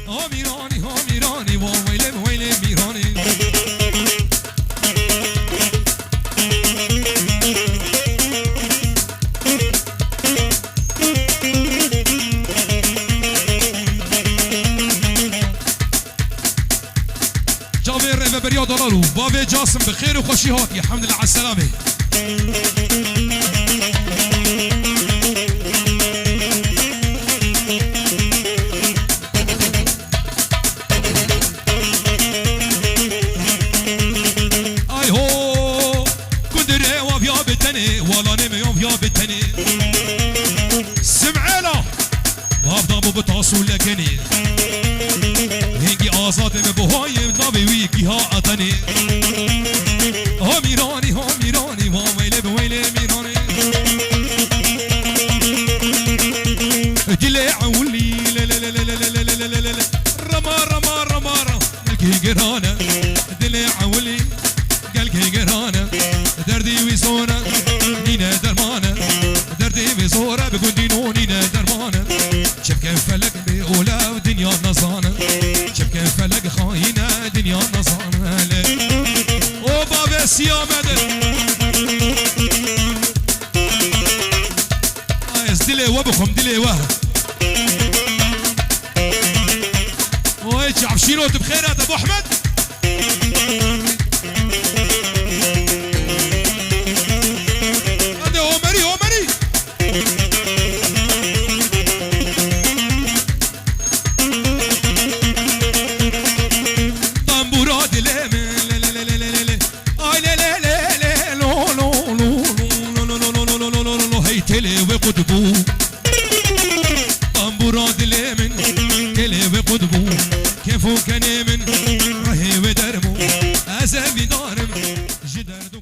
میرانی ها میرانی و ویله میرانی جاوی ره بریا دلالو بابی جاسم بخیر و خوشی هاتی الحمد لله على السلامه بتاسو لکنی هنگی آزاد می بهایم نابی ویکی ها اتنی ها میرانی ها ویله میرانی دل عولی رما قلقی گرانه دل عولی قلقی گرانه دردی ویزونه نینه درمانه دردی ویزوره بگون دینو نینه درمانه شبكة فلك بأولى ودنيا نصانة شبكة فلك خاينة دنيا نصانة وبابا سيامة دلي وبكم دلي واه ويش عفشينو بخيرات ابو احمد هذا عمري قطبو طنبورا دلي من كلي بقطبو كيفو كان من رهي ودربو أزابي دارم جدر